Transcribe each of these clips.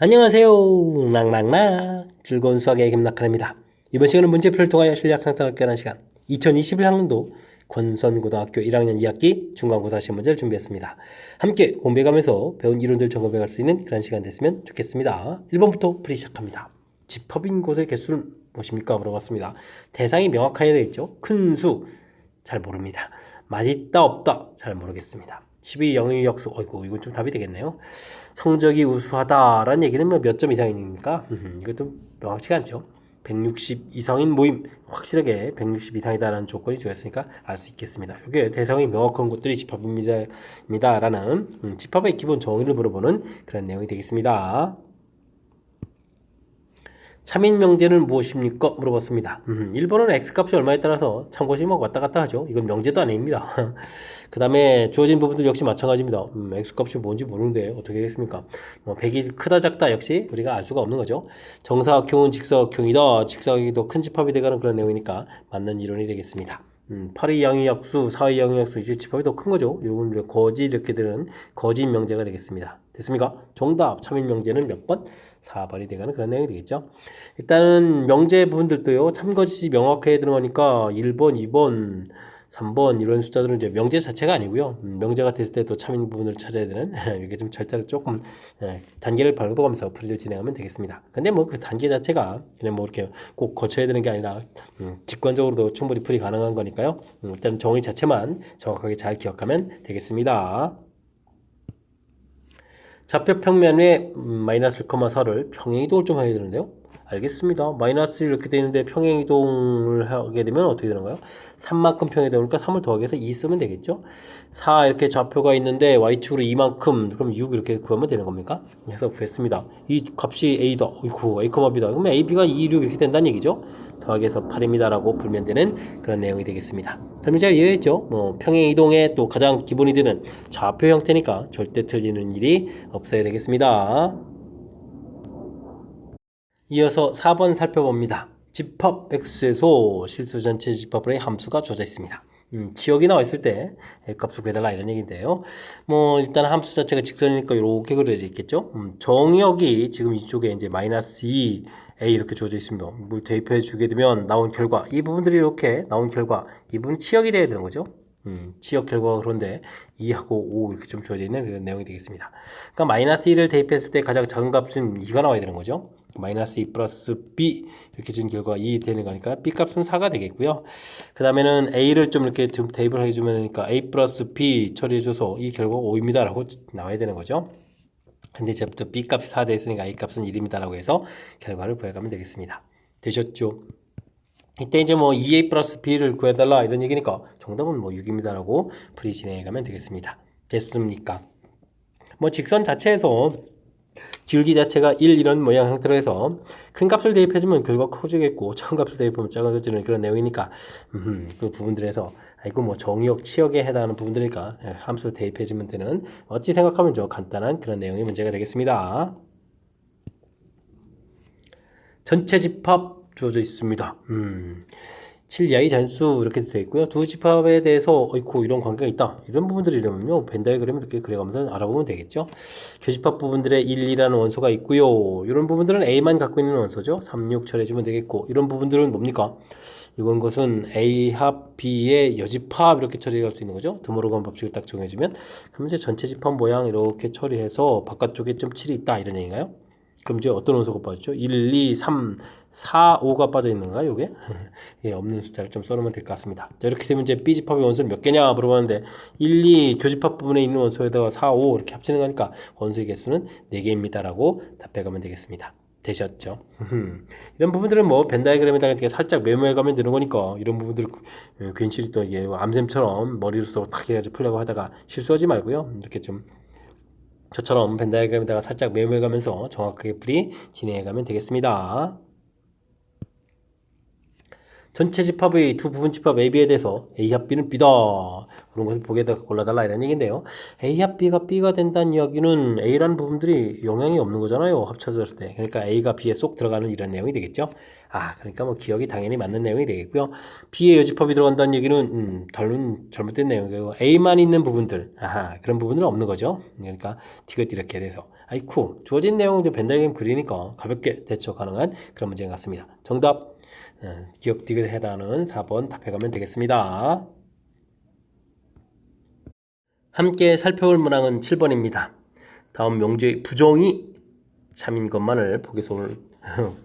안녕하세요. 랑랑랑 즐거운 수학의 김낙한입니다. 이번 시간은 문제풀이를 통하여 실력 향상을 꾀하는 시간 2021학년도 권선고등학교 1학년 2학기 중간고사 시험 문제를 준비했습니다. 함께 공부해가면서 배운 이론들 점검해갈 수 있는 그런 시간 됐으면 좋겠습니다. 1번부터 풀이 시작합니다. 집합인 곳의 개수는 무엇입니까? 물어봤습니다. 대상이 명확해야 되겠죠. 큰 수 잘 모릅니다. 맛있다 없다 잘 모르겠습니다. 12 영의 역수 어이구 이건 좀 답이 되겠네요. 성적이 우수하다라는 얘기는 뭐 몇 점 이상이니까 이것도 명확치가 않죠. 160 이상인 모임 확실하게 160 이상이다라는 조건이 되었으니까 알 수 있겠습니다. 이게 대상이 명확한 곳들이 집합입니다라는 집합의 기본 정의를 물어보는 그런 내용이 되겠습니다. 참인 명제는 무엇입니까? 물어봤습니다. 1번은 x값이 얼마에 따라서 참고심하고 왔다 갔다 하죠. 이건 명제도 아닙니다. 그 다음에 주어진 부분들 역시 마찬가지입니다. x값이 뭔지 모르는데 어떻게 되겠습니까? 뭐 100이 크다 작다 역시 우리가 알 수가 없는 거죠. 정사각형은 직사각형이다. 직사각형이 더 큰 집합이 되가는 그런 내용이니까 맞는 이론이 되겠습니다. 8의 양의역수, 4의 양의역수 이제 집합이 더 큰 거죠. 이건 거지 이렇게 되는 거짓 명제가 되겠습니다. 됐습니까? 정답 참인 명제는 몇 번? 4번이 되가는 그런 내용이 되겠죠. 일단은 명제 부분들도요. 참거짓이 명확해야 되는 거니까 1번, 2번, 3번 이런 숫자들은 이제 명제 자체가 아니고요. 명제가 됐을 때 또 참인 부분을 찾아야 되는 이게 좀 절차를 조금 단계를 밟아가면서 풀이를 진행하면 되겠습니다. 근데 뭐 그 단계 자체가 그냥 뭐 이렇게 꼭 거쳐야 되는 게 아니라 직관적으로도 충분히 풀이 가능한 거니까요. 일단 정의 자체만 정확하게 잘 기억하면 되겠습니다. 좌표 평면에 마이너스 1,4를 평행이동을 좀 해야 되는데요. 알겠습니다. 마이너스 이렇게 되는데 평행이동을 하게 되면 어떻게 되는가요? 3만큼 평행이동이니까 3을 더하기 해서 2 쓰면 되겠죠? 4 이렇게 좌표가 있는데 y축으로 2만큼 그럼 6 이렇게 구하면 되는 겁니까? 해서 구했습니다. 이 값이 a다. 어이쿠 a, b다. 그러면 a, b가 2, 6 이렇게 된다는 얘기죠? 더하기 해서 8입니다 라고 풀면 되는 그런 내용이 되겠습니다. 그럼 잘 이해했죠? 뭐 평행이동의 또 가장 기본이 되는 좌표 형태니까 절대 틀리는 일이 없어야 되겠습니다. 이어서 4번 살펴봅니다. 집합 X에서 실수 전체 집합의 함수가 주어져 있습니다. 지역이 나와 있을 때 값을 구해달라 이런 얘기인데요. 뭐 일단 함수 자체가 직선이니까 이렇게 그려져 있겠죠. 정역이 지금 이쪽에 이제 마이너스 2 a 이렇게 주어져 있습니다. 뭘 대입해 주게 되면 나온 결과 이 부분들이 이렇게 나온 결과 이 부분 치역이 돼야 되는 거죠. 치역 결과가 그런데 2하고 5 이렇게 좀 주어져 있는 그런 내용이 되겠습니다. 그러니까 마이너스 1을 대입했을 때 가장 작은 값은 2가 나와야 되는 거죠. 마이너스 2 플러스 b 이렇게 준 결과가 2 되는 거니까 b 값은 4가 되겠고요. 그 다음에는 a를 좀 이렇게 좀 대입을 해주면 되니까 a 플러스 b 처리해줘서 이 결과가 5입니다 라고 나와야 되는 거죠. 근데 이제부터 b 값이 4 됐으니까 a 값은 1입니다 라고 해서 결과를 구해가면 되겠습니다. 되셨죠? 이때 이제 뭐 2a 플러스 b를 구해달라 이런 얘기니까 정답은 뭐 6입니다 라고 풀이 진행해가면 되겠습니다. 됐습니까? 뭐 직선 자체에서 기울기 자체가 1 이런 모양 형태로 해서 큰 값을 대입해주면 결과가 커지겠고 작은 값을 대입하면 작아지는 그런 내용이니까 그 부분들에서 이거 뭐 정의역, 치역에 해당하는 부분들이니까 함수 대입해주면 되는 어찌 생각하면 좀 간단한 그런 내용의 문제가 되겠습니다. 전체 집합 주어져 있습니다. 7 이하의 잔수 이렇게 되어 있고요. 두 집합에 대해서 어이쿠 이런 관계가 있다. 이런 부분들이라면요. 벤 다이어그램 이렇게 그려가면서 알아보면 되겠죠. 교집합 부분들에 1, 2라는 원소가 있고요. 이런 부분들은 A만 갖고 있는 원소죠. 3, 6 처리해주면 되겠고 이런 부분들은 뭡니까? 이건 것은 A 합 B의 여집합 이렇게 처리할 수 있는 거죠. 드모르간 법칙을 딱 정해주면 그럼 이제 전체 집합 모양 이렇게 처리해서 바깥쪽에 좀 7이 있다 이런 얘기인가요? 그럼 이제 어떤 원소가 빠졌죠? 1, 2, 3, 4, 5가 빠져 있는가요, 이게? 예, 없는 숫자를 좀 써놓으면 될 것 같습니다. 자, 이렇게 되면 이제 B집합의 원소는 몇 개냐 물어봤는데 1, 2 교집합 부분에 있는 원소에다가 4, 5 이렇게 합치는 거니까 원소의 개수는 4개입니다 라고 답해가면 되겠습니다. 되셨죠? 이런 부분들은 뭐 벤 다이어그램에다가 살짝 메모해가면 되는 거니까 이런 부분들 괜시리 또 이게 암샘처럼 머리로 써서 탁 해가지고 풀려고 하다가 실수하지 말고요. 이렇게 좀 저처럼 벤 다이어그램에다가 살짝 메모해가면서 정확하게 풀이 진행해가면 되겠습니다. 전체 집합의 두 부분 집합 A, B에 대해서 A 합 B는 B다. 그런 것을 보기에다 골라달라 이런 얘기인데요. A 합 B가 B가 된다는 이야기는 A라는 부분들이 영향이 없는 거잖아요. 합쳐졌을 때. 그러니까 A가 B에 쏙 들어가는 이런 내용이 되겠죠. 그러니까 뭐 기억이 당연히 맞는 내용이 되겠고요. B의 여집합이 들어간다는 얘기는 결론 잘못된 내용이고 A만 있는 부분들, 그런 부분은 없는 거죠. 그러니까 디귿 이렇게 돼서 아이쿠 주어진 내용을 벤다이그램 그리니까 가볍게 대처 가능한 그런 문제 같습니다. 정답 기억 디귿 해라는 4번 답해가면 되겠습니다. 함께 살펴볼 문항은 7번입니다. 다음 명제의 부정이 참인 것만을 보기서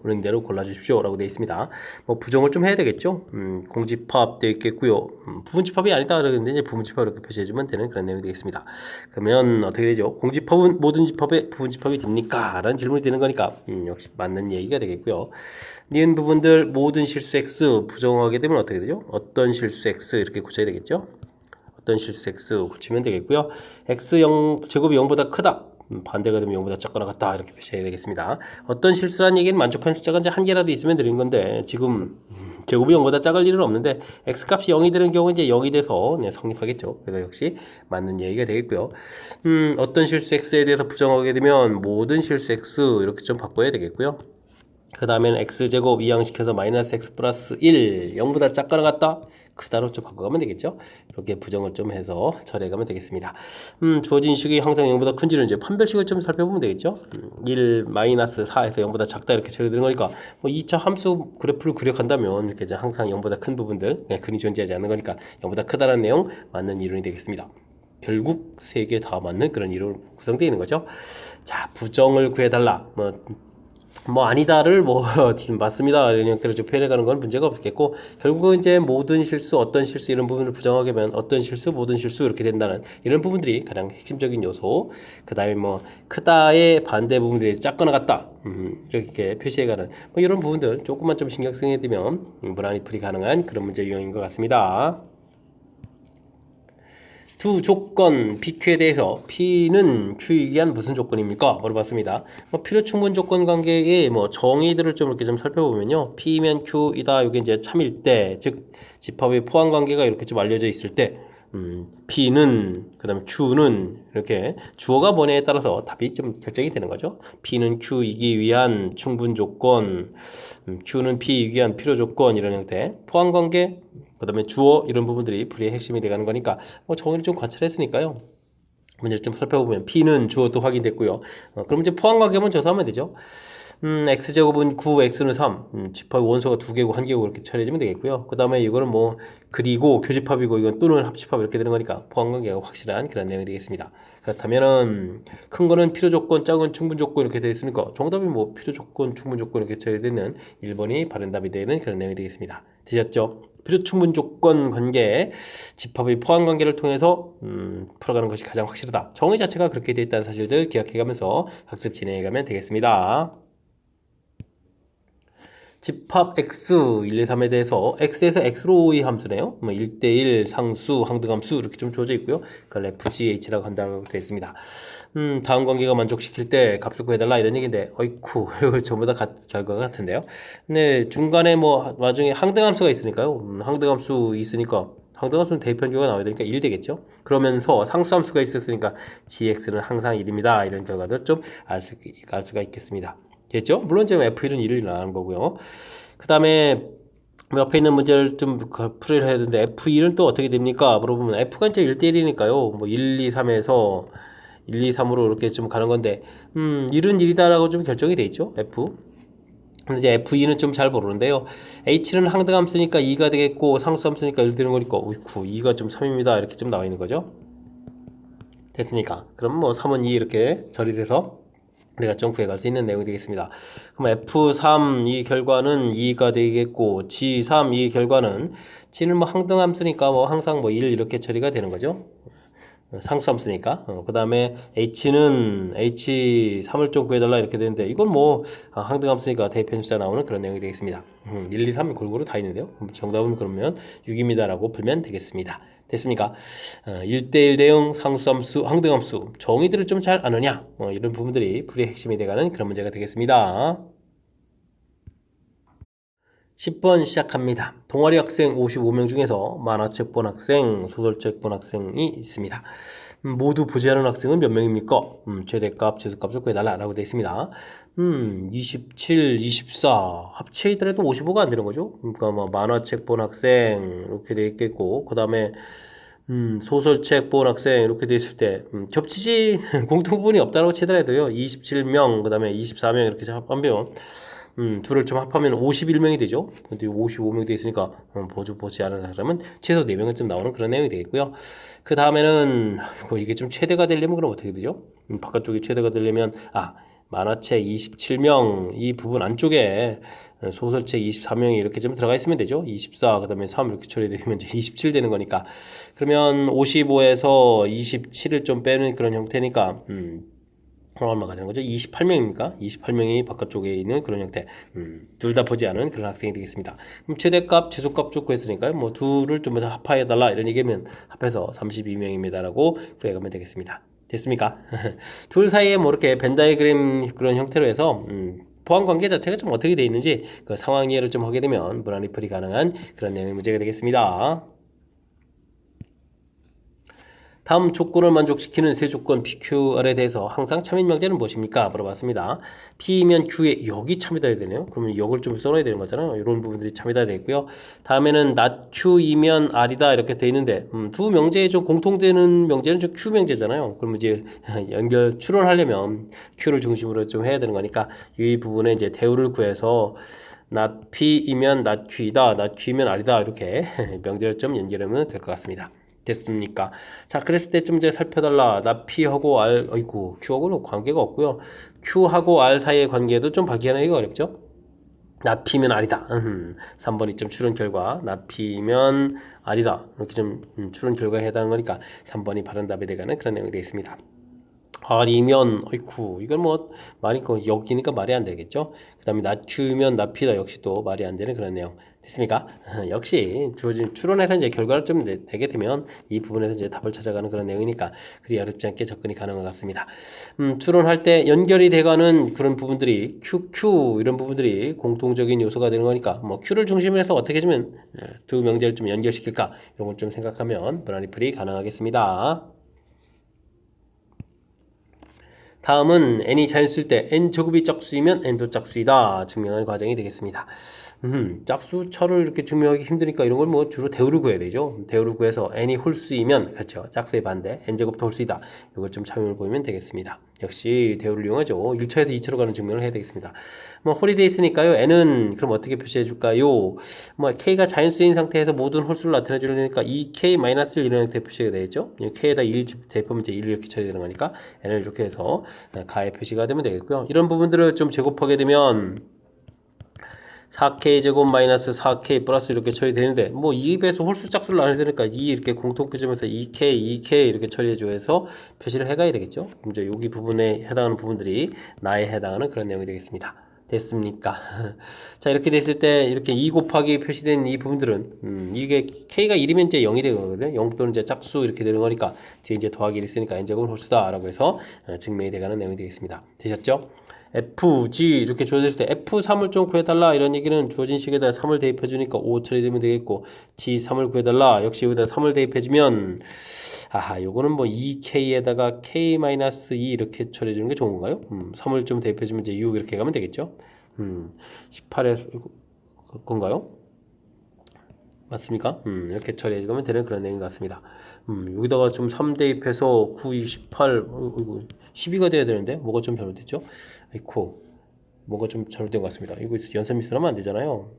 오는 대로 골라주십시오 라고 되어 있습니다. 뭐 부정을 좀 해야 되겠죠. 공집합 되어 있겠고요. 부분집합이 아니다 그러는데 이제 부분집합 이렇게 표시해주면 되는 그런 내용이 되겠습니다. 그러면 어떻게 되죠? 공집합은 모든 집합의 부분집합이 됩니까? 라는 질문이 되는 거니까 역시 맞는 얘기가 되겠고요. 니은 부분들 모든 실수 x 부정하게 되면 어떻게 되죠? 어떤 실수 x 이렇게 고쳐야 되겠죠? 어떤 실수 x 고치면 되겠고요. x 0 제곱이 0보다 크다. 반대가 되면 0보다 작거나 같다 이렇게 표시해야 되겠습니다. 어떤 실수란 얘기는 만족하는 숫자가 이제 한 개라도 있으면 되는 건데 지금 제곱이 0보다 작을 일은 없는데 x값이 0이 되는 경우 이제 0이 돼서 성립하겠죠. 그래서 역시 맞는 얘기가 되겠고요. 어떤 실수 x에 대해서 부정하게 되면 모든 실수 x 이렇게 좀 바꿔야 되겠고요. 그 다음에는 x제곱 이항시켜서 마이너스 x 플러스 1 0보다 작거나 같다 크다로 좀 바꿔가면 되겠죠. 이렇게 부정을 좀 해서 처리해가면 되겠습니다. 주어진 식이 항상 0보다 큰지는 이제 판별식을 좀 살펴보면 되겠죠. 1 마이너스 4에서 0보다 작다 이렇게 처리되는 거니까 뭐 2차 함수 그래프를 그려간다면 이렇게 이제 항상 0보다 큰 부분들 근이 존재하지 않는 거니까 0보다 크다라는 내용 맞는 이론이 되겠습니다. 결국 세 개 다 맞는 그런 이론 구성되어 있는 거죠. 자, 부정을 구해달라. 뭐 아니다를 지금 맞습니다 이런 형태로 좀 표현해가는 건 문제가 없겠고 결국은 이제 모든 실수 어떤 실수 이런 부분을 부정하게 하면 어떤 실수 모든 실수 이렇게 된다는 이런 부분들이 가장 핵심적인 요소. 그 다음에 뭐 크다의 반대 부분들이 작거나 같다 이렇게 표시해가는 뭐 이런 부분들 조금만 좀 신경 쓰게 되면 무난히 풀이 가능한 그런 문제 유형인 것 같습니다. 두 조건 PQ에 대해서 P는 Q에 의한 무슨 조건입니까? 물어봤습니다. 필요 충분 조건 관계의 정의들을 좀 이렇게 좀 살펴보면요. P면 Q이다. 이게 이제 참일 때, 즉 집합의 포함 관계가 이렇게 좀 알려져 있을 때, P는 그다음에 Q는 이렇게 주어가 뭐냐에 따라서 답이 좀 결정이 되는 거죠. P는 Q이기 위한 충분 조건, Q는 P이기 위한 필요 조건 이런 형태, 포함 관계. 그 다음에 주어 이런 부분들이 풀이의 핵심이 돼가는 거니까 정의를 좀 관찰했으니까요. 문제를 좀 살펴보면 P는 주어도 확인됐고요. 그럼 이제 포함관계만 조사하면 되죠. x제곱은 9, x는 3. 집합의 원소가 2개고 1개고 이렇게 처리해주면 되겠고요. 그 다음에 이거는 그리고 교집합이고 이건 또는 합집합 이렇게 되는 거니까 포함관계가 확실한 그런 내용이 되겠습니다. 그렇다면은 큰 거는 필요 조건, 작은 건 충분 조건 이렇게 되어 있으니까 정답이 필요 조건, 충분 조건 이렇게 처리되는 1번이 바른 답이 되는 그런 내용이 되겠습니다. 되셨죠? 필요 충분 조건 관계, 집합의 포함 관계를 통해서 풀어가는 것이 가장 확실하다. 정의 자체가 그렇게 되어 있다는 사실들 기억해가면서 학습 진행해가면 되겠습니다. 집합 x 1, 2, 3에 대해서 x에서 x로의 함수네요. 1대1 상수, 항등함수 이렇게 좀 주어져 있고요. 그걸 FGH라고 한다고 되어 있습니다. 다음 관계가 만족시킬 때 값을 구해달라 이런 얘기인데 어이쿠 이거 전부 다 결과가 같은데요. 근데 중간에 나중에 항등함수가 있으니까요. 항등함수 있으니까 항등함수는 대입변경가 나와야 되니까 1 되겠죠. 그러면서 상수함수가 있었으니까 gx는 항상 1입니다. 이런 결과도 좀 알 수가 있겠습니다. 됐죠? 물론 지금 F1은 1을 나가는 거고요. 그 다음에 옆에 있는 문제를 좀 풀이를 해야 되는데 F1은 또 어떻게 됩니까? 물어보면 F가 이제 1대1이니까요. 1, 2, 3에서 1, 2, 3으로 이렇게 좀 가는 건데 1은 1이다라고 좀 결정이 돼 있죠. F. 근데 이제 F2는 좀 잘 모르는데요. H는 항등함수니까 2가 되겠고 상수함수니까 1 되는 거니까 어이쿠 2가 좀 3입니다. 이렇게 좀 나와 있는 거죠. 됐습니까? 그럼 3은 2 이렇게 처리돼서 우리가 좀 구해갈 수 있는 내용이 되겠습니다. 그럼 F3 이 결과는 2가 되겠고 G3 이 결과는 G는 항등함수니까 항상 1 이렇게 처리가 되는 거죠. 상수함수니까. 그 다음에 H는 H3을 좀 구해달라 이렇게 되는데 이건 항등함수니까 대입변수자 나오는 그런 내용이 되겠습니다. 1, 2, 3 골고루 다 있는데요. 정답은 그러면 6입니다 라고 풀면 되겠습니다. 됐습니까? 1대1 대응 상수함수, 항등함수 정의들을 좀 잘 아느냐 이런 부분들이 풀이의 핵심이 돼가는 그런 문제가 되겠습니다. 10번 시작합니다. 동아리 학생 55명 중에서 만화책 본 학생, 소설책 본 학생이 있습니다. 모두 보지하는 학생은 몇 명입니까? 최대값, 최소값을 구해달라라고 되어 있습니다. 27, 24 합치더라도 55가 안 되는 거죠. 그러니까 뭐 만화책 본 학생 이렇게 되어 있겠고, 그 다음에 소설책 본 학생 이렇게 되어 있을 때 겹치지 공통부분이 없다고 치더라도요. 27명, 그 다음에 24명 이렇게 합하면 둘을 좀 합하면 51명이 되죠. 근데 55명 돼 있으니까 보지 않은 사람은 최소 4명은 좀 나오는 그런 내용이 되겠고요. 그 다음에는 이게 좀 최대가 되려면 그럼 어떻게 되죠? 바깥쪽이 최대가 되려면 만화책 27명 이 부분 안쪽에 소설책 24명이 이렇게 좀 들어가 있으면 되죠. 24 그다음에 3 이렇게 처리되면 이제 27 되는 거니까. 그러면 55에서 27을 좀 빼는 그런 형태니까 얼마가 되는 거죠? 28명입니까? 28명이 바깥쪽에 있는 그런 형태. 둘 다 보지 않은 그런 학생이 되겠습니다. 그럼 최대값, 최소값 쭉 구했으니까요. 뭐 둘을 좀 합하여달라 이런 얘기면 합해서 32명입니다라고 구해가면 되겠습니다. 됐습니까? 둘 사이에 뭐 이렇게 벤 다이그램 그런 형태로 해서 보안 관계 자체가 좀 어떻게 되어 있는지 그 상황 이해를 좀 하게 되면 문화 리플이 가능한 그런 내용의 문제가 되겠습니다. 다음 조건을 만족시키는 세 조건 PQR에 대해서 항상 참인 명제는 무엇입니까? 물어봤습니다. P이면 Q에 역이 참여돼야 되네요. 그러면 역을 좀 써놔야 되는 거잖아요. 이런 부분들이 참여돼야 되고요. 다음에는 not Q이면 R이다 이렇게 돼 있는데 두 명제에 좀 공통되는 명제는 좀 Q 명제잖아요. 그러면 이제 연결 추론하려면 Q를 중심으로 좀 해야 되는 거니까 이 부분에 이제 대우를 구해서 not P이면 not Q이다, not Q이면 R이다 이렇게 명제를 좀 연결하면 될 것 같습니다. 됐습니까? 자, 그랬을 때쯤 이제 살펴달라. 나 P하고 R, 어이구, Q하고는 관계가 없고요. Q하고 R 사이의 관계도 좀 밝히기가 어렵죠? 나 P면 R이다. 3번이 좀 추론 결과 나 P면 R이다. 이렇게 좀 추론 결과에 해당하는 거니까 3번이 바른 답에 대가는 그런 내용이 되어 있습니다. R이면 어이쿠 이건 뭐 말이 여기니까 말이 안 되겠죠. 그 다음에 낮추면 낮피다 역시 또 말이 안 되는 그런 내용 됐습니까? 역시 주어진 추론해서 이제 결과를 좀 내게 되면 이 부분에서 이제 답을 찾아가는 그런 내용이니까 그리 어렵지 않게 접근이 가능한 것 같습니다. 추론할 때 연결이 돼가는 그런 부분들이 QQ 이런 부분들이 공통적인 요소가 되는 거니까 뭐 Q를 중심으로 해서 어떻게 해주면 두 명제를 좀 연결시킬까 이런 걸 좀 생각하면 브라니플이 가능하겠습니다. 다음은 n이 자연수일 때 n 제곱이 짝수이면 n도 짝수이다 증명하는 과정이 되겠습니다. 짝수처를 이렇게 증명하기 힘드니까 이런 걸 뭐 주로 대우를 구해야 되죠. 대우를 구해서 n이 홀수이면 그렇죠. 짝수의 반대 n제곱도 홀수이다. 이걸 좀 참여를 보이면 되겠습니다. 역시 대우를 이용하죠. 1차에서 2차로 가는 증명을 해야 되겠습니다. 뭐 홀이 돼 있으니까요. n은 그럼 어떻게 표시해 줄까요? 뭐 k가 자연수인 상태에서 모든 홀수를 나타내 주려니까 이 k-1 이런 형태의 표시가 되겠죠. k에다 1 대입하면 이제 1 이렇게 처리되는 거니까 n을 이렇게 해서 가의 표시가 되면 되겠고요. 이런 부분들을 좀 제곱하게 되면 4k 제곱 마이너스 4k 플러스 이렇게 처리되는데 뭐 2배에서 홀수 짝수를 나눠야 되니까 2 이렇게 공통점에서 2k, 2k 이렇게 처리해줘서 표시를 해가야 되겠죠. 이제 여기 부분에 해당하는 부분들이 나에 해당하는 그런 내용이 되겠습니다. 됐습니까? 자 이렇게 됐을 때 이렇게 2 곱하기 표시된 이 부분들은 이게 k가 1이면 이제 0이 되거든요. 0 또는 이제 짝수 이렇게 되는 거니까 뒤에 이제 더하기 1 있으니까 n제곱은 홀수다 라고 해서 증명이 돼가는 내용이 되겠습니다. 되셨죠? F, G 이렇게 주어졌을 때 F3을 좀 구해달라 이런 얘기는 주어진 식에다 3을 대입해 주니까 5 처리되면 되겠고 G 3을 구해달라 역시 여기다 3을 대입해 주면 요거는 뭐 2K에다가 K-2 이렇게 처리해 주는 게 좋은 건가요? 3을 좀 대입해 주면 이제 6 이렇게 가면 되겠죠? 18에서 건가요? 맞습니까? 이렇게 처리해 가면 되는 그런 내용 같습니다. 여기다가 좀 3 대입해서 9, 28, 12가 돼야 되는데 뭐가 좀 잘못됐죠? 아이코 뭐가 좀 잘못된 것 같습니다. 이거 연산 미스는 하면 안 되잖아요.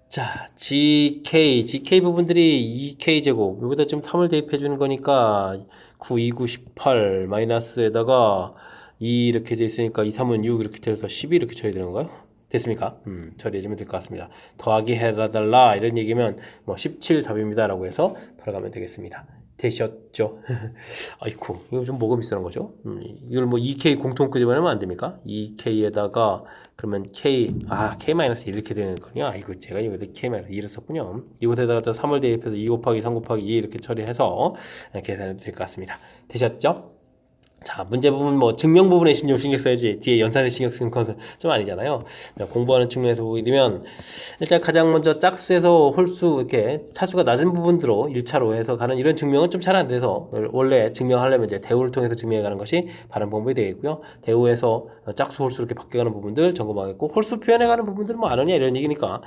자, GK 부분들이 2K 제곱 여기다 좀 3을 대입해 주는 거니까 9, 2, 9, 18 마이너스에다가 2 이렇게 돼 있으니까 2, 3은 6 이렇게 돼서 12 이렇게 처리되는 건가요? 됐습니까? 처리해주면 될 것 같습니다. 더하기 해달라 이런 얘기면 뭐 17 답입니다 라고 해서 바로 가면 되겠습니다. 되셨죠? 아이쿠 이거 좀 뭐가 비싼 거죠? 이걸 뭐 2K 공통 끄집어내면 안 됩니까? 2K에다가 그러면 K-1 이렇게 되는 거군요. 아이고 제가 여기다 K-1을 썼군요. 이곳에다가 3을 대입해서 2 곱하기 3 곱하기 2 이렇게 처리해서 계산해도 될 것 같습니다. 되셨죠? 자, 문제 부분 뭐 증명 부분에 신경 써야지 뒤에 연산에 신경 쓰는 건 좀 아니잖아요. 자, 공부하는 측면에서 보게 되면 일단 가장 먼저 짝수에서 홀수 이렇게 차수가 낮은 부분으로 1차로 해서 가는 이런 증명은 좀 잘 안 돼서 원래 증명하려면 이제 대우를 통해서 증명해 가는 것이 바른 방법이 되겠고요. 대우에서 짝수 홀수 이렇게 바뀌어가는 부분들 점검하겠고 홀수 표현해 가는 부분들은 뭐 안 하냐 이런 얘기니까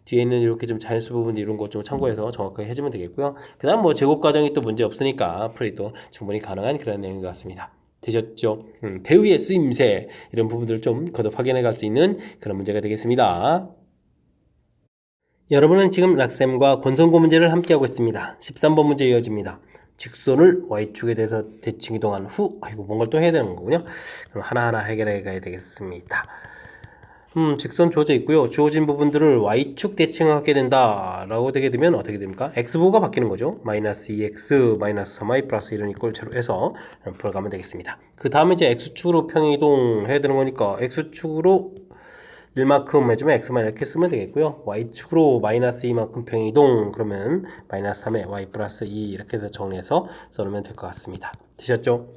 뒤에 있는 이렇게 좀 자연수 부분 이런 거 좀 참고해서 정확하게 해주면 되겠고요. 그다음 뭐 제곱 과정이 또 문제 없으니까 풀이도 충분히 가능한 그런 내용인 것 같습니다. 되셨죠? 대우의 쓰임새 이런 부분들을 좀 거듭 확인해 갈 수 있는 그런 문제가 되겠습니다. 여러분은 지금 락셈과 권선고 문제를 함께하고 있습니다. 13번 문제 이어집니다. 직선을 Y축에 대해서 대칭 이동한 후 아이고 뭔가를 또 해야 되는 거군요. 그럼 하나하나 해결해 가야 되겠습니다. 직선 주어져 있고요. 주어진 부분들을 Y축 대칭하게 된다라고 되게 되면 어떻게 됩니까? X보가 바뀌는 거죠. 마이너스 2X, 마이너스 3Y 플러스 1은 이꼴 제로 해서 풀어가면 되겠습니다. 그 다음에 이제 X축으로 평이동 해야 되는 거니까 X축으로 1만큼 해주면 X만 이렇게 쓰면 되겠고요. Y축으로 마이너스 2만큼 평이동 그러면 마이너스 3에 Y 플러스 2 이렇게 해서 정리해서 써놓으면 될 것 같습니다. 되셨죠?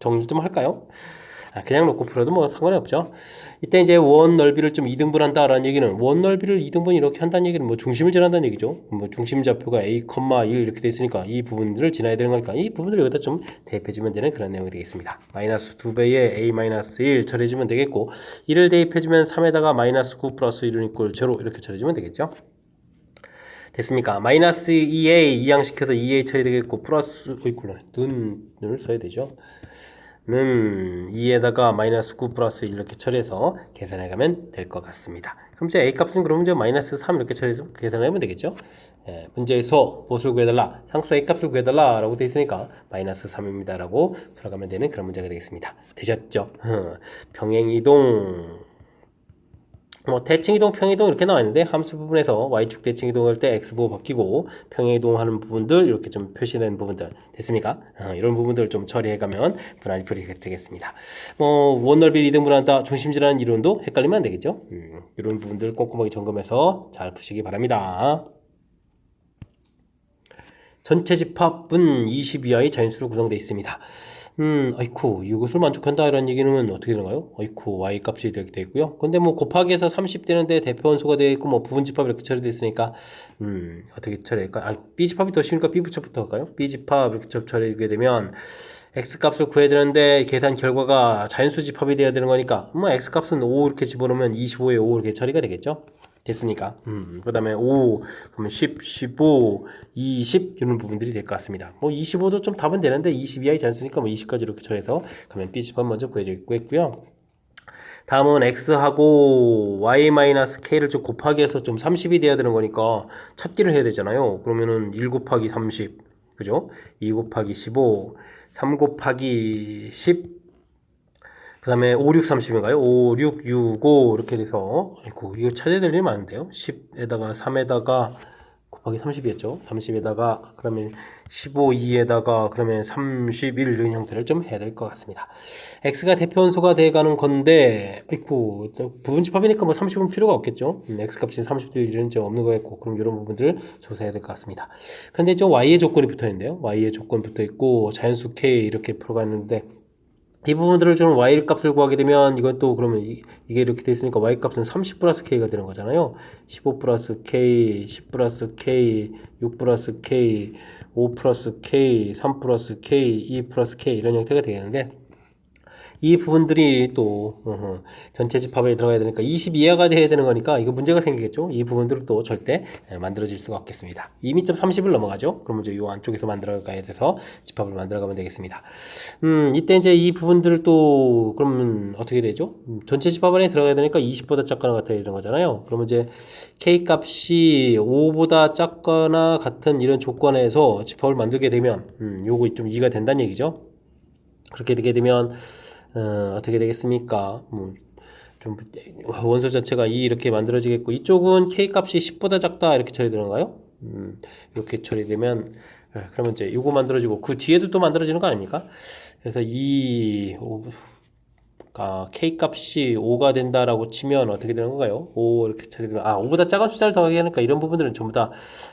정리 좀 할까요? 그냥 놓고 풀어도 뭐 상관이 없죠. 이때 이제 원 넓이를 좀 이등분한다라는 얘기는 원 넓이를 이등분 이렇게 한다는 얘기는 뭐 중심을 지난다는 얘기죠. 뭐 중심 좌표가 a, 1 이렇게 돼 있으니까 이 부분들을 지나야 되는 거니까 이 부분들을 여기다 좀 대입해주면 되는 그런 내용이 되겠습니다. 마이너스 2배에 a-1 처리해주면 되겠고 1을 대입해주면 3에다가 마이너스 9 플러스 1은 이꼴 제로 이렇게 처리해주면 되겠죠. 됐습니까? 마이너스 2a 이항시켜서 2a 처리되겠고 플러스 눈을 써야 되죠. 는 2에다가 마이너스 9 플러스 1 이렇게 처리해서 계산해가면 될 것 같습니다. 그럼 이제 A값은 그러면 이제 마이너스 3 이렇게 처리해서 계산하면 되겠죠. 문제에서 무엇을 구해달라? 상수 A값을 구해달라 라고 되어 있으니까 마이너스 3입니다 라고 풀어가면 되는 그런 문제가 되겠습니다. 되셨죠? 병행이동 뭐 대칭이동, 평이동 이렇게 나와 있는데 함수 부분에서 Y축 대칭이동할 때 X보 바뀌고 평이동하는 부분들 이렇게 좀 표시된 부분들 됐습니까? 이런 부분들을 좀 처리해가면 분할이 되겠습니다. 뭐 원넓이 이등분한다 중심지라는 이론도 헷갈리면 안 되겠죠? 이런 부분들 꼼꼼하게 점검해서 잘 푸시기 바랍니다. 전체 집합은 20이하의 자연수로 구성되어 있습니다. 아이쿠 이것을 만족한다 이런 얘기는 어떻게 되나요? 아이쿠 y 값이 되게 되어 있고요. 근데 뭐 곱하기해서 30 되는데 대표 원소가 되어 있고 뭐 부분 집합 이렇게 처리되어 있으니까 어떻게 처리할까? b 집합이 더 쉬우니까 b 부터부터 할까요? b 집합 이렇게 처리하게 되면 x 값을 구해야 되는데 계산 결과가 자연수 집합이 돼야 되는 거니까 뭐 x 값은 5 이렇게 집어넣으면 25에 5 이렇게 처리가 되겠죠? 됐으니까 그 다음에 5 그러면 10, 15, 20 이런 부분들이 될 것 같습니다. 뭐 25도 좀 답은 되는데 20 이하의 잔수니까 뭐 20까지 이렇게 처리해서 가면 B집합 먼저 구해져 있고요. 다음은 x하고 y-k를 좀 곱하기 해서 좀 30이 돼야 되는 거니까 찾기를 해야 되잖아요. 그러면은 1 곱하기 30 그죠? 2 곱하기 15 3 곱하기 10 그 다음에 5, 6, 30인가요? 5, 6, 6, 5 이렇게 돼서 아이고 이거 찾아야 될 일이 많은데요. 10에다가 3에다가 곱하기 30이었죠. 30에다가 그러면 15, 2에다가 그러면 31 이런 형태를 좀 해야 될 것 같습니다. x가 대표 원소가 돼가는 건데 아이고 부분집합이니까 뭐 30은 필요가 없겠죠. x 값이 30될 일은 좀 없는 거였고 그럼 이런 부분들을 조사해야 될 것 같습니다. 근데 저 y의 조건이 붙어 있는데요. y의 조건 붙어 있고 자연수 k 이렇게 풀어가는데 이 부분들을 좀 y 값을 구하게 되면 이건 또 그러면 이게 이렇게 돼 있으니까 y 값은 30 플러스 k가 되는 거잖아요. 15 플러스 k, 10 플러스 k, 6 플러스 k, 5 플러스 k, 3 플러스 k, 2 플러스 k 이런 형태가 되겠는데 이 부분들이 또 전체 집합에 들어가야 되니까 20 이하가 돼야 되는 거니까 이거 문제가 생기겠죠. 이 부분들은 또 절대 만들어질 수가 없겠습니다. 2m30을 넘어가죠. 그러면 이제 이 안쪽에서 만들어 가야 돼서 집합을 만들어 가면 되겠습니다. 이때 이제 이 부분들을 또 그러면 어떻게 되죠? 전체 집합 안에 들어가야 되니까 20보다 작거나 같아 이런 거잖아요. 그러면 이제 k 값이 5보다 작거나 같은 이런 조건에서 집합을 만들게 되면 요거 좀 2가 된다는 얘기죠. 그렇게 되게 되면 어떻게 되겠습니까? 좀 원소 자체가 2 이렇게 만들어지겠고 이쪽은 k 값이 10보다 작다 이렇게 처리되는가요? 이렇게 처리되면 그러면 이제 이거 만들어지고 그 뒤에도 또 만들어지는 거 아닙니까? 그래서 2 k 값이 5가 된다라고 치면 어떻게 되는 건가요? 5 이렇게 처리되면 5보다 작은 숫자를 더하게 하니까 이런 부분들은 전부 다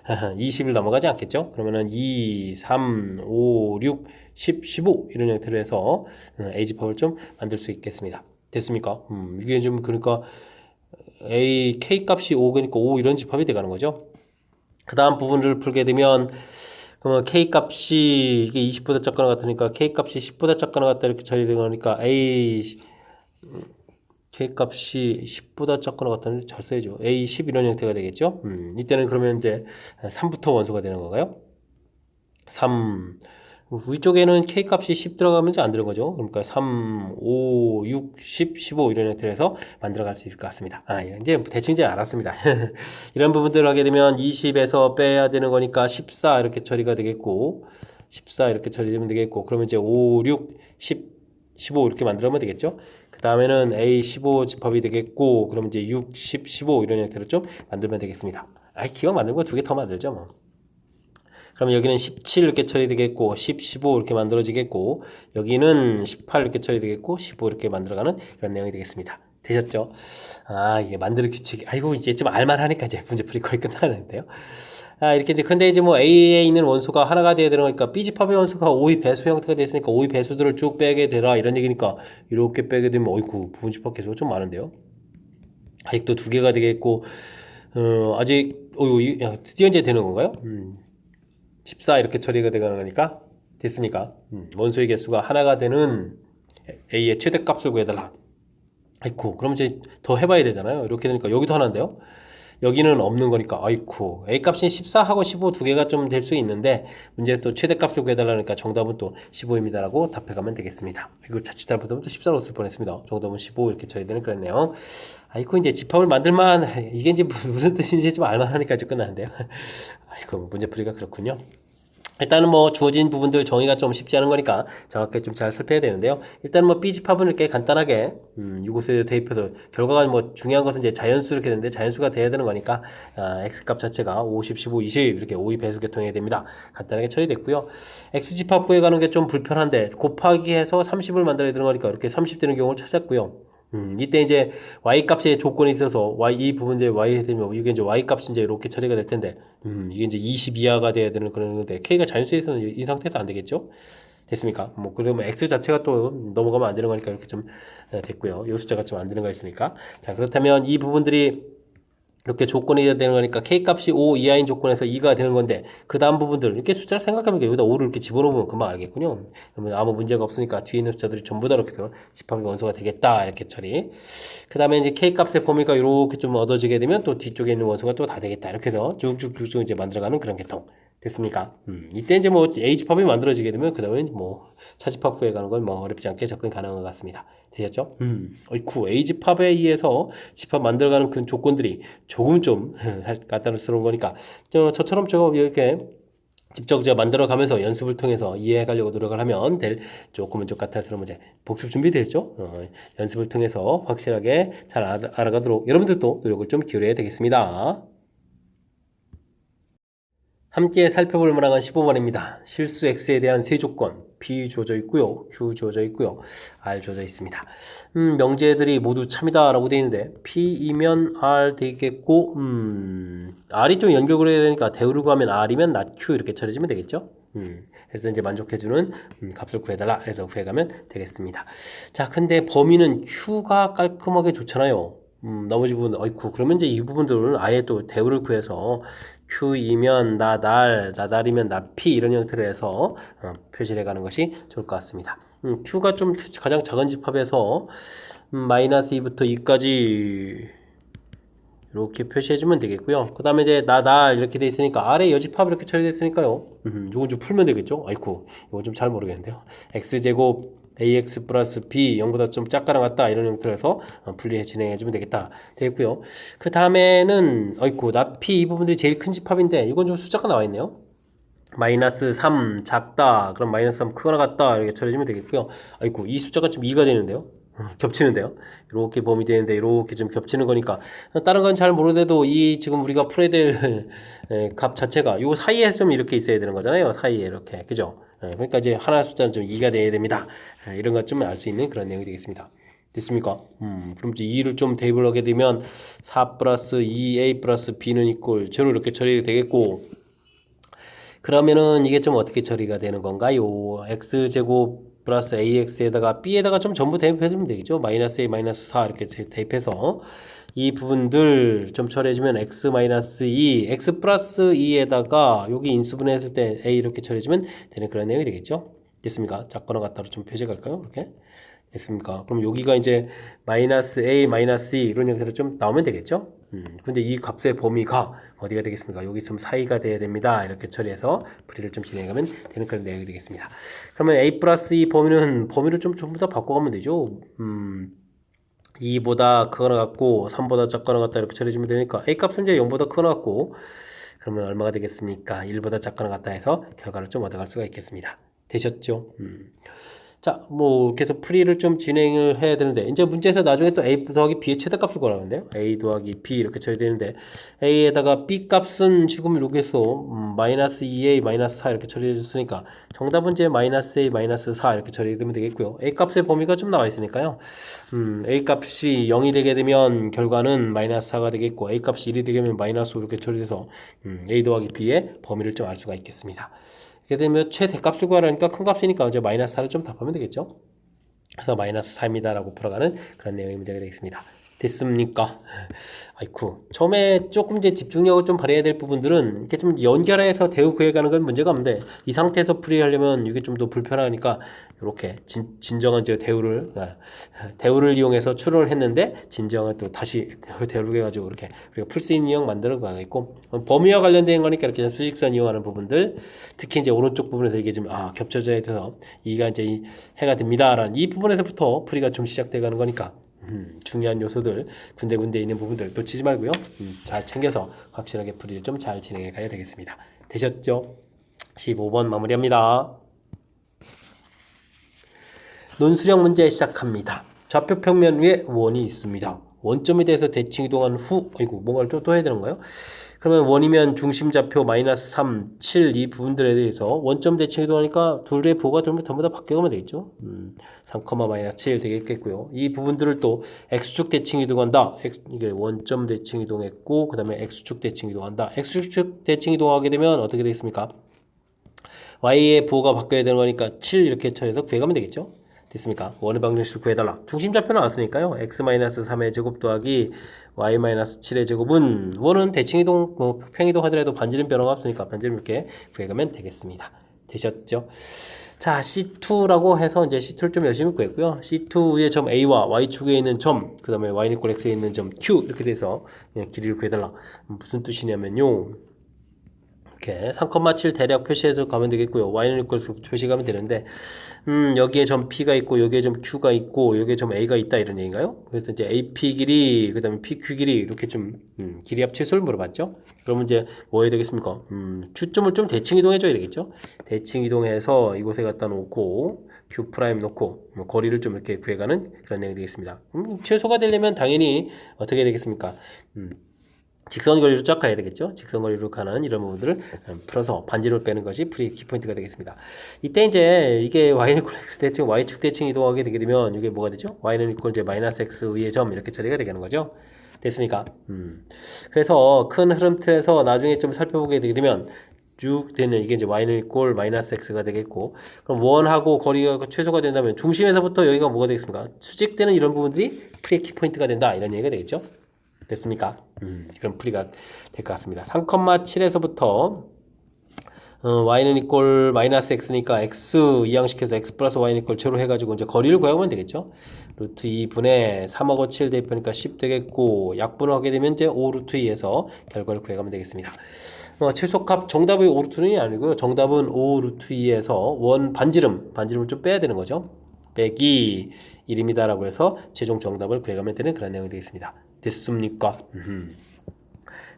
20을 넘어가지 않겠죠? 그러면은 2, 3, 5, 6, 10, 15 이런 형태로 해서 A집합을 좀 만들 수 있겠습니다. 됐습니까? 이게 좀 그러니까 k 값이 5니까 5 이런 집합이 돼가는 거죠. 그 다음 부분을 풀게 되면 그러면 k 값이 이게 20보다 작거나 같으니까 k 값이 10보다 작거나 같다 이렇게 처리되는 거니까 k 값이 10보다 작거나 같다는 잘 써야죠. a 10 이런 형태가 되겠죠. 이때는 그러면 이제 3부터 원소가 되는 건가요? 3 위쪽에는 k 값이 10 들어가면 안 되는 거죠. 그러니까 3, 5, 6, 10, 15 이런 형태로 해서 만들어갈 수 있을 것 같습니다. 이제 대충 이제 알았습니다. 이런 부분들을 하게 되면 20에서 빼야 되는 거니까 14 이렇게 처리가 되겠고 14 이렇게 처리되면 되겠고 그러면 이제 5, 6, 10, 15 이렇게 만들면 되겠죠. 그 다음에는 A15 집합이 되겠고 그러면 이제 6, 10, 15 이런 형태로 좀 만들면 되겠습니다. 기억 만들고 두 개 더 만들죠 뭐. 그럼 여기는 17 이렇게 처리되겠고 10, 15 이렇게 만들어지겠고 여기는 18 이렇게 처리되겠고 15 이렇게 만들어가는 이런 내용이 되겠습니다. 되셨죠? 이게 만드는 규칙 이제 좀 알만하니까 이제 문제풀이 거의 끝나는데요. 이렇게 이제 근데 이제 뭐 A에 있는 원소가 하나가 돼야 되는 거니까 B집합의 원소가 5의 배수 형태가 됐으니까 5의 배수들을 쭉 빼게 되라 이런 얘기니까 이렇게 빼게 되면 어이구 부분집합 개수가 좀 많은데요. 아직도 두 개가 되겠고 아직 드디어 이제 되는 건가요? 14 이렇게 처리가 되는 거니까 됐습니까? 원소의 개수가 하나가 되는 A의 최대값을 구해달라. 그럼 이제 더 해봐야 되잖아요. 이렇게 되니까 여기도 하나인데요. 여기는 없는 거니까 아이쿠 A 값이 14하고 15 두 개가 좀 될 수 있는데 문제 또 최대값을 구해달라니까 정답은 또 15입니다 라고 답해가면 되겠습니다. 이거 자칫 잘못하면 또 14로 쓸 뻔했습니다. 정답은 15 이렇게 처리되는 그런 내용. 이제 집합을 만들만 이게 이제 무슨 뜻인지 좀 알만하니까 이제 끝나는데요. 문제풀이가 그렇군요. 일단은 뭐 주어진 부분들 정의가 좀 쉽지 않은 거니까 정확하게 좀 잘 살펴야 되는데요. 일단은 뭐 B집합은 이렇게 간단하게 이곳에 대입해서 결과가 뭐 중요한 것은 이제 자연수 이렇게 되는데 자연수가 돼야 되는 거니까 X값 자체가 50, 15, 20 이렇게 5의 배수계통해야 됩니다. 간단하게 처리됐고요. X집합 구해가는 게 좀 불편한데 곱하기 해서 30을 만들어야 되는 거니까 이렇게 30 되는 경우를 찾았고요. 이때 이제 y 값의 조건이 있어서 이 부분 이제 y 되면 이게 이제 y 값이 이제 이렇게 처리가 될 텐데 이게 이제 20 이하가 돼야 되는 그런 건데 k가 자연수에서는 이 상태에서 안 되겠죠? 됐습니까? 뭐 그러면 x 자체가 또 넘어가면 안 되는 거니까 이렇게 좀 됐고요. 요 숫자가 좀 안 되는 거 있으니까 자 그렇다면 이 부분들이 이렇게 조건이 돼야 되는 거니까 K값이 5 이하인 조건에서 2가 되는 건데 그 다음 부분들 이렇게 숫자를 생각하면 여기다 5를 이렇게 집어넣으면 금방 알겠군요. 그러면 아무 문제가 없으니까 뒤에 있는 숫자들이 전부 다 이렇게 해서 집합의 원소가 되겠다 이렇게 처리. 그 다음에 이제 K값의 범위가 이렇게 좀 얻어지게 되면 또 뒤쪽에 있는 원소가 또 다 되겠다 이렇게 해서 쭉쭉쭉쭉 이제 만들어가는 그런 계통. 됐습니까? 이때 이제 뭐 A집합이 만들어지게 되면 그 다음에 뭐 차집합 구해가는 건 뭐 어렵지 않게 접근 가능한 것 같습니다. 되셨죠? 어이쿠 A집합에 의해서 집합 만들어가는 그 조건들이 조금 좀 까다로운 거니까 저처럼 이렇게 직접 만들어가면서 연습을 통해서 이해해가려고 노력을 하면 될 조금은 좀 까탈스러운 문제 복습 준비되었죠? 연습을 통해서 확실하게 잘 알아가도록 여러분들도 노력을 좀 기울여야 되겠습니다. 함께 살펴볼 문항은 15번입니다. 실수 X에 대한 세 조건 B 주어져 있고요. Q 주어져 있고요. R 주어져 있습니다. 명제들이 모두 참이다 라고 되어 있는데 P이면 R 되겠고 R이 좀 연결을 해야 되니까 대우를 구하면 R이면 not Q 이렇게 처리해주면 되겠죠. 그래서 이제 만족해주는 값을 구해달라 해서 구해가면 되겠습니다. 자 근데 범위는 Q가 깔끔하게 좋잖아요. 나머지 부분, 그러면 이제 이 부분들을 아예 또 대우를 구해서 Q이면 나달이면 나P 이런 형태로 해서 표시를 해가는 것이 좋을 것 같습니다. Q가 좀 가장 작은 집합에서 마이너스 2부터 2까지 이렇게 표시해주면 되겠고요. 그 다음에 이제 나달 이렇게 돼 있으니까 아래 여집합 이렇게 처리됐으니까요. 이건 좀 풀면 되겠죠. 이거 좀 잘 모르겠는데요. x제곱 ax 플러스 b 0보다 좀 작거나 같다 이런 형태로 해서 분리해 진행해주면 되겠다 되겠고요. 그 다음에는 나p 이 부분들이 제일 큰 집합인데 이건 좀 숫자가 나와 있네요. 마이너스 3 작다 그럼 마이너스 3 크거나 같다 이렇게 처리해주면 되겠고요. 이 숫자가 좀 2가 되는데요. 겹치는데요. 이렇게 범위 되는데 이렇게 좀 겹치는 거니까 다른 건 잘 모르더라도 이 지금 우리가 풀어야 될 값 자체가 요 사이에 좀 이렇게 있어야 되는 거잖아요. 사이에 이렇게 그죠? 그러니까 이제 하나 숫자는 좀 2가 돼야 됩니다. 이런 것 좀 알 수 있는 그런 내용이 되겠습니다. 됐습니까? 그럼 이제 2를 좀 대입을 하게 되면 4 플러스 2a 플러스 b는 이꼴 0 이렇게 처리되겠고, 그러면은 이게 좀 어떻게 처리가 되는 건가요? x제곱 플러스 ax에다가 b에다가 좀 전부 대입해주면 되겠죠? 마이너스 a 마이너스 4 이렇게 대입해서 이 부분들 좀 처리해주면 x 마이너스 2, x 플러스 2에다가 여기 인수분해 했을 때 a 이렇게 처리해주면 되는 그런 내용이 되겠죠? 됐습니까? 작거나 같다로 좀 표시할까요? 이렇게 됐습니까? 그럼 여기가 이제 마이너스 a 마이너스 2 이런 형태로 좀 나오면 되겠죠? 근데 이 값의 범위가 어디가 되겠습니까? 여기 좀 사이가 돼야 됩니다. 이렇게 처리해서 풀이를 좀 진행하면 되는 그런 내용이 되겠습니다. 그러면 a 플러스 2 범위를 좀 전부 다 바꿔가면 되죠. 2보다 크거나 같고 3보다 작거나 같다 이렇게 처리해주면 되니까 a 값은 이제 0보다 크거나 같고, 그러면 얼마가 되겠습니까? 1보다 작거나 같다 해서 결과를 좀 얻어갈 수가 있겠습니다. 되셨죠? 자, 뭐 계속 풀이를 좀 진행을 해야 되는데, 이제 문제에서 나중에 또 a 더하기 b의 최대값을 구하라는데요. a 더하기 b 이렇게 처리되는데, a에다가 b 값은 지금 여기서 마이너스 2a 마이너스 4 이렇게 처리해줬으니까 정답은 이제 마이너스 a 마이너스 4 이렇게 처리되면 되겠고요. a 값의 범위가 좀 나와 있으니까요. a 값이 0이 되게 되면 결과는 마이너스 4가 되겠고, a 값이 1이 되게 되면 마이너스 5 이렇게 처리돼서 a 더하기 b의 범위를 좀 알 수가 있겠습니다. 이렇게 되면 최대값을 구하라니까 큰 값이니까 이제 마이너스 4를 좀 답하면 되겠죠. 그래서 마이너스 4입니다 라고 풀어가는 그런 내용의 문제가 되겠습니다. 됐습니까? 아이쿠, 처음에 조금 이제 집중력을 좀 발휘해야 될 부분들은 이렇게 좀 연결해서 대우 구해가는 건 문제가 없는데, 이 상태에서 풀이하려면 이게 좀 더 불편하니까 이렇게 진정한 이제 대우를 이용해서 추론을 했는데, 진정한 또 다시 대우를 해가지고 이렇게 우리가 풀 수 있는 유형 만드는 거가 있고, 범위와 관련된 거니까 이렇게 좀 수직선 이용하는 부분들, 특히 이제 오른쪽 부분에서 이게 좀 겹쳐져야 돼서 이가 이제 해가 됩니다라는 이 부분에서부터 풀이가 좀 시작돼가는 거니까. 중요한 요소들, 군데군데 있는 부분들 놓치지 말고요. 잘 챙겨서 확실하게 풀이를 좀 잘 진행해 가야 되겠습니다. 되셨죠? 15번 마무리합니다. 논술형 문제 시작합니다. 좌표 평면 위에 원이 있습니다. 원점에 대해서 대칭 이동한 후, 뭔가를 또 해야 되는 거예요? 그러면 원이면 중심 좌표 마이너스 3, 7 이 부분들에 대해서 원점 대칭 이동하니까 둘의 보가 전부 다 바뀌어가면 되겠죠. 3, 마이너스 7 되겠고요. 이 부분들을 또 x축 대칭 이동한다. 이게 원점 대칭 이동했고, 그 다음에 x축 대칭 이동한다. x축 대칭 이동하게 되면 어떻게 되겠습니까? y의 보가 바뀌어야 되는 거니까 7 이렇게 처리해서 구해가면 되겠죠. 됐습니까? 원의 방정식을 구해달라. 중심 좌표 나왔으니까요. x-3의 제곱 더하기 y-7의 제곱은, 원은 대칭이동, 평이동 하더라도 반지름 변화가 없으니까 반지름 이렇게 구해가면 되겠습니다. 되셨죠? 자, C2라고 해서 이제 C2를 좀 열심히 구했고요. C2 위에 점 A와 Y축에 있는 점, 그 다음에 Y는 이꼴 X에 있는 점 Q 이렇게 돼서 길이를 구해달라. 무슨 뜻이냐면요. 이렇게 3,7 대략 표시해서 가면 되겠고요. y는 이꼴 표시가면 되는데, 여기에 점 P가 있고, 여기에 점 Q가 있고, 여기에 점 A가 있다 이런 얘기인가요? 그래서 이제 AP 길이, 그 다음에 PQ 길이 이렇게 좀 길이 합 최소를 물어봤죠. 그러면 이제 뭐 해야 되겠습니까? Q점을 좀 대칭 이동해줘야 되겠죠. 대칭 이동해서 이곳에 갖다 놓고 Q 프라임 놓고 거리를 좀 이렇게 구해가는 그런 내용이 되겠습니다. 최소가 되려면 당연히 어떻게 되겠습니까? 직선 거리로 쫙 가야 되겠죠. 직선 거리로 가는 이런 부분들을 풀어서 반지름을 빼는 것이 풀이 키포인트가 되겠습니다. 이때 이제 이게 y는 이퀄 x 대칭, y축 대칭 이동하게 되게 되면 이게 뭐가 되죠? y는 이퀄 이제 마이너스 x 위의 점 이렇게 처리가 되는 거죠. 됐습니까? 그래서 큰 흐름 틀에서 나중에 좀 살펴보게 되게 되면 쭉 되는 이게 이제 y는 이퀄 마이너스 x가 되겠고, 그럼 원하고 거리가 최소가 된다면 중심에서부터 여기가 뭐가 되겠습니까? 수직되는 이런 부분들이 풀의 키포인트가 된다 이런 얘기가 되겠죠. 됐습니까? 그럼 풀이가 될 것 같습니다. 3,7에서부터 y는 이꼴 마이너스 x니까 x 이항시켜서 x 플러스 y는 이꼴 제로 해가지고 이제 거리를 구하면 되겠죠. 루트 2분의 3하고 7 대입하니까 10 되겠고, 약분을 하게 되면 이제 5 루트 2에서 결과를 구해가면 되겠습니다. 최소값 정답이 5 루트 2이 아니고요. 정답은 5 루트 2에서 원 반지름을 좀 빼야 되는 거죠. 빼기 1입니다라고 해서 최종 정답을 구해가면 되는 그런 내용이 되겠습니다. 됐습니까?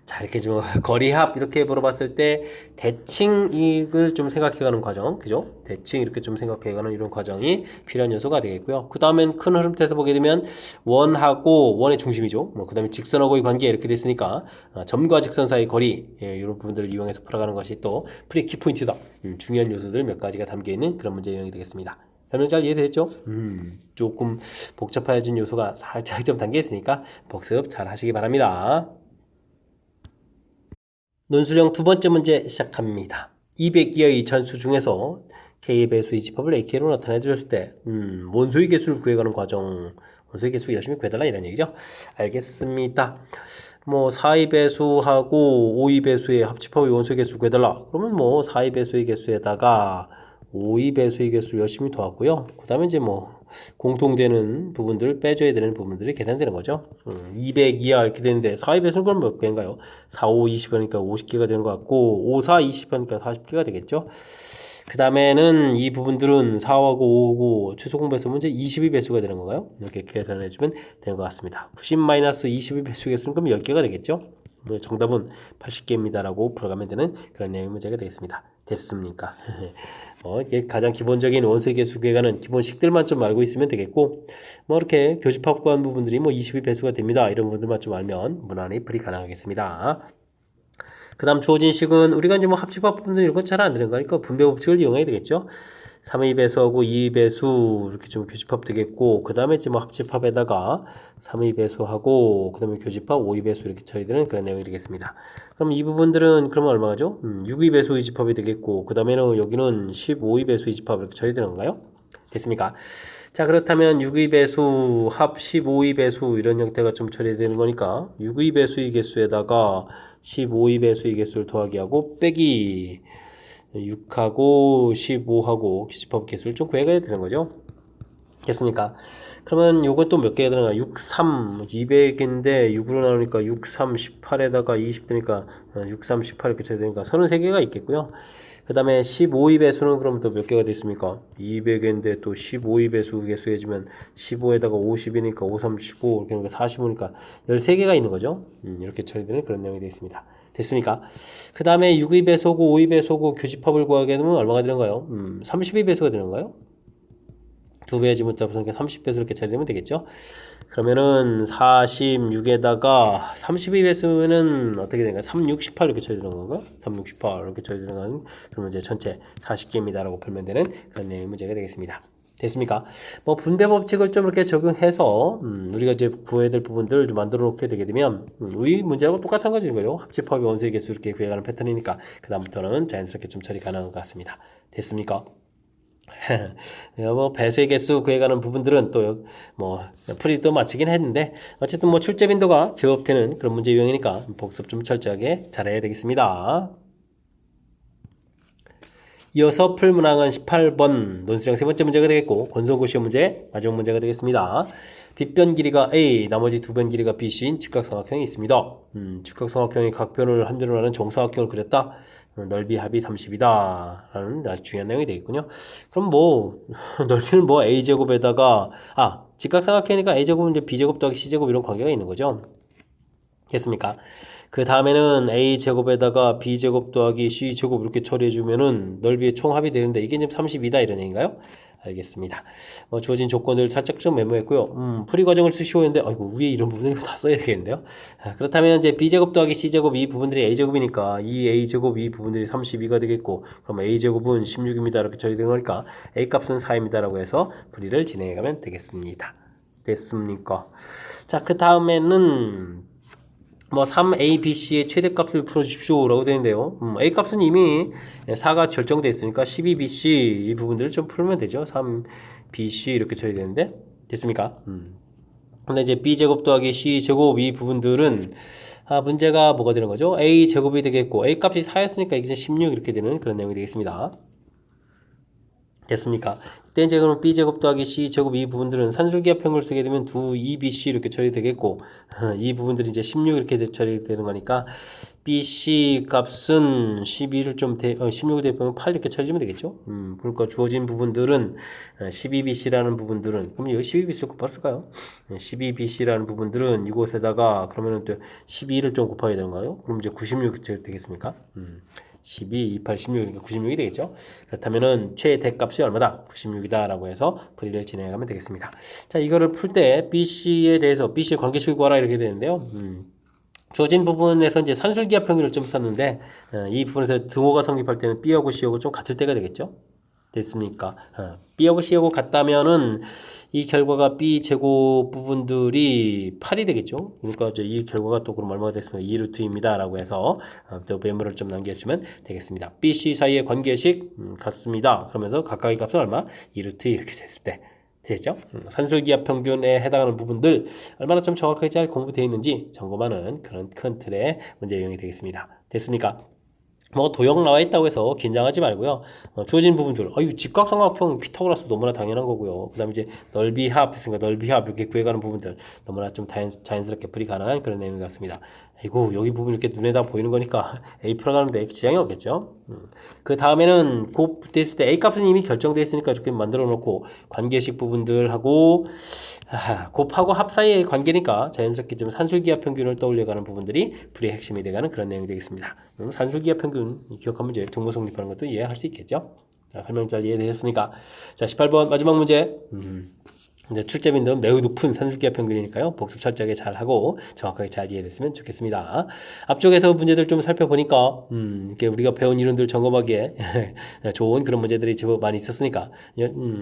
자, 이렇게 좀 거리합 이렇게 물어봤을 때 대칭을 좀 생각해가는 과정, 그죠? 대칭 이렇게 좀 생각해가는 이런 과정이 필요한 요소가 되겠고요. 그 다음엔 큰 흐름에서 보게 되면 원하고 원의 중심이죠. 그 다음에 직선하고의 관계 이렇게 됐으니까 점과 직선 사이 거리, 이런 부분들을 이용해서 풀어가는 것이 또 풀이 키포인트다. 중요한 요소들 몇 가지가 담겨 있는 그런 문제 유형이 되겠습니다. 설명 잘 이해되죠? 조금 복잡해진 요소가 살짝 좀 담겨 있으니까 복습 잘 하시기 바랍니다. 논술형 두 번째 문제 시작합니다. 200기의 전수 중에서 K의 배수의 집합을 AK로 나타내 주었을 때 원소의 개수를 구해가는 과정, 원소의 개수 열심히 구해달라 이런 얘기죠. 알겠습니다. 뭐 4의 배수하고 5의 배수의 합집합의 원소의 개수 구해달라. 그러면 뭐 4의 배수의 개수에다가 5의 배수의 개수를 열심히 더하고요. 그 다음에 이제 뭐 공통되는 부분들 빼줘야 되는 부분들이 계산되는 거죠. 200 이하 이렇게 되는데 4의 배수는 그럼 몇 개인가요? 4, 5, 20하니까 50개가 되는 것 같고 5, 4, 20하니까 40개가 되겠죠. 그 다음에는 이 부분들은 4하고 5하고 최소 공배수 문제 20의 배수가 되는 건가요? 이렇게 계산해주면 되는 것 같습니다. 90-20의 배수 개수는 그럼 10개가 되겠죠? 정답은 80개입니다 라고 풀어가면 되는 그런 내용의 문제가 되겠습니다. 됐습니까? 이게 가장 기본적인 원소의 개수 구해가는 기본식들만 좀 알고 있으면 되겠고 이렇게 교집합과 한 부분들이 20의 배수가 됩니다. 이런 부분들만 좀 알면 무난히 풀이 가능하겠습니다. 그 다음 주어진 식은 우리가 이제 합집합 부분들 이런 건 잘 안 되는 거니까 분배 법칙을 이용해야 되겠죠. 3의 배수하고 2의 배수 이렇게 좀 교집합 되겠고 그 다음에 이제 합집합에다가 3의 배수하고 그 다음에 교집합 5의 배수 이렇게 처리되는 그런 내용이 되겠습니다. 그럼 이 부분들은 그러면 얼마죠? 6의 배수의 집합이 되겠고 그 다음에는 여기는 15의 배수의 집합 이렇게 처리되는 건가요? 됐습니까? 자 그렇다면 6의 배수 합 15의 배수 이런 형태가 좀 처리되는 거니까 6의 배수의 개수에다가 15의 배수의 개수를 더하기 하고 빼기 6하고 15하고 교집합 개수를 좀 구해가야 되는 거죠. 됐습니까? 그러면 요건 또 몇 개가 되는가? 6, 3, 200인데 6으로 나오니까 6, 3, 18에다가 20 되니까 6, 3, 18 이렇게 쳐야 되니까 33개가 있겠고요. 그 다음에 15의 배수는 그럼 또 몇 개가 됐습니까? 200인데 또 15의 배수 개수 해주면 15에다가 50이니까 5, 3, 15 이렇게 하니까 45니까 13개가 있는 거죠. 이렇게 처리되는 그런 내용이 되겠습니다. 됐습니까? 그 다음에 6의 배수고 5의 배수고 교집합을 구하게 되면 얼마가 되는가요? 30의 배수가 되는가요? 2배의 지문자 부분께 30배수 이렇게 처리되면 되겠죠. 그러면은 46에다가 32 배수는 어떻게 되는가? 3, 6, 18 이렇게 처리되는 건가? 3, 6, 18 이렇게 처리되는 건 그러면 이제 전체 40개입니다 라고 풀면 되는 그런 내용의 문제가 되겠습니다. 됐습니까? 분배 법칙을 좀 이렇게 적용해서 우리가 이제 구해야 될 부분들을 좀 만들어 놓게 되게 되면 우리 문제하고 똑같은 거지 이거요. 합집합의 원소의 개수 이렇게 구해가는 패턴이니까 그 다음부터는 자연스럽게 좀 처리 가능한 것 같습니다. 됐습니까? 배수의 개수 구해가는 부분들은 또 풀이 또 마치긴 했는데 어쨌든 출제 빈도가 제법되는 그런 문제 유형이니까 복습 좀 철저하게 잘해야 되겠습니다. 이어서 풀 문항은 18번 논술형 세 번째 문제가 되겠고 권선고시의 문제 마지막 문제가 되겠습니다. 빗변 길이가 A, 나머지 두 변 길이가 B인 직각삼각형이 있습니다. 직각삼각형의 각 변을 한 변으로 하는 정사각형을 그렸다. 넓이 합이 30이다 라는 아주 중요한 내용이 되겠군요. 그럼 넓이는 A제곱에다가 직각삼각형이니까 A제곱은 이제 B제곱 더하기 C제곱 이런 관계가 있는 거죠. 됐습니까? 그 다음에는 A제곱에다가 B제곱 더하기 C제곱 이렇게 처리해주면은 넓이의 총합이 되는데 이게 지금 32다 이런 얘기인가요? 알겠습니다. 주어진 조건을 살짝 좀 메모했고요. 풀이 과정을 쓰시오 했는데 아이고 위에 이런 부분을 다 써야 되겠는데요. 그렇다면 이제 B제곱 더하기 C제곱 이 부분들이 A제곱이니까 이 A제곱 이 부분들이 32가 되겠고 그럼 A제곱은 16입니다 이렇게 처리된 거니까 A값은 4입니다 라고 해서 풀이를 진행해 가면 되겠습니다. 됐습니까? 자 그 다음에는 3a, b, c의 최대값을 풀어주십시오 라고 되는데요. a값은 이미 4가 결정되어 있으니까 12bc 이 부분들을 좀 풀면 되죠. 3bc 이렇게 처리되는데 됐습니까? 근데 이제 b제곱 더하기 c제곱 이 부분들은 문제가 뭐가 되는 거죠? a제곱이 되겠고 a값이 4였으니까 이제 16 이렇게 되는 그런 내용이 되겠습니다. 됐습니까? 이때 이제 그럼 b제곱 더하기 c제곱 이 부분들은 산술기하평을 쓰게 되면 2bc 이렇게 처리되겠고 이 부분들이 이제 16 이렇게 처리되는 거니까 bc 값은 16을 대입하면 8 이렇게 처리하면 되겠죠. 그러니까 주어진 부분들은 12bc라는 부분들은 그럼 여기 12bc를 곱할까요? 12bc라는 부분들은 이곳에다가 그러면은 또 12를 좀 곱하게 되는가요? 그럼 이제 96 되겠습니까? 12, 28, 16이니까 96이 되겠죠. 그렇다면은 최대값이 얼마다? 96이다 라고 해서 풀이를 진행해 가면 되겠습니다. 자, 이거를 풀 때 BC에 대해서 BC의 관계식을 구하라 이렇게 되는데요. 주어진 부분에서 이제 산술기하평율을 좀 썼는데 이 부분에서 등호가 성립할 때는 B하고 C하고 좀 같을 때가 되겠죠. 됐습니까? B하고 C하고 같다면은 이 결과가 B 제곱 부분들이 8이 되겠죠? 그러니까 이제 이 결과가 또 그럼 얼마가 됐습니까? 2루트입니다. 라고 해서 또 메모를 좀 남겨주시면 되겠습니다. B, C 사이의 관계식 같습니다. 그러면서 각각의 값은 얼마? 2루트 이렇게 됐을 때 되죠? 산술기압 평균에 해당하는 부분들 얼마나 좀 정확하게 잘 공부되어 있는지 점검하는 그런 큰 틀의 문제 유형이 되겠습니다. 됐습니까? 뭐 도형 나와 있다고 해서 긴장하지 말고요. 주어진 부분들, 직각삼각형 피타고라스 너무나 당연한 거고요. 그다음에 이제 넓이 합 있으니까 넓이 합 이렇게 구해가는 부분들 너무나 좀 자연스럽게 풀이 가능한 그런 내용 같습니다. 아이고 여기 부분 이렇게 눈에 다 보이는 거니까 A 풀어가는데 지장이 없겠죠. 그 다음에는 곱 됐을 때 A 값은 이미 결정되어 있으니까 이렇게 만들어 놓고 관계식 부분들하고 곱하고 합 사이의 관계니까 자연스럽게 좀 산술기압 평균을 떠올려가는 부분들이 풀이의 핵심이 되가는 그런 내용이 되겠습니다. 산술기압 평균 기억하면 이제 등모성립하는 것도 이해할 수 있겠죠. 자, 설명 잘 이해되셨습니까? 자, 18번 마지막 문제. 이제 출제 빈도는 매우 높은 산술기압 평균이니까요. 복습 철저하게 잘 하고 정확하게 잘 이해됐으면 좋겠습니다. 앞쪽에서 문제들 좀 살펴보니까 이렇게 우리가 배운 이론들 점검하기에 좋은 그런 문제들이 제법 많이 있었으니까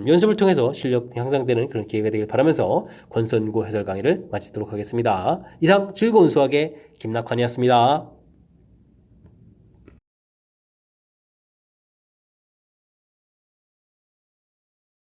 연습을 통해서 실력 향상되는 그런 기회가 되길 바라면서 권선고 해설 강의를 마치도록 하겠습니다. 이상 즐거운 수학의 김낙환이었습니다.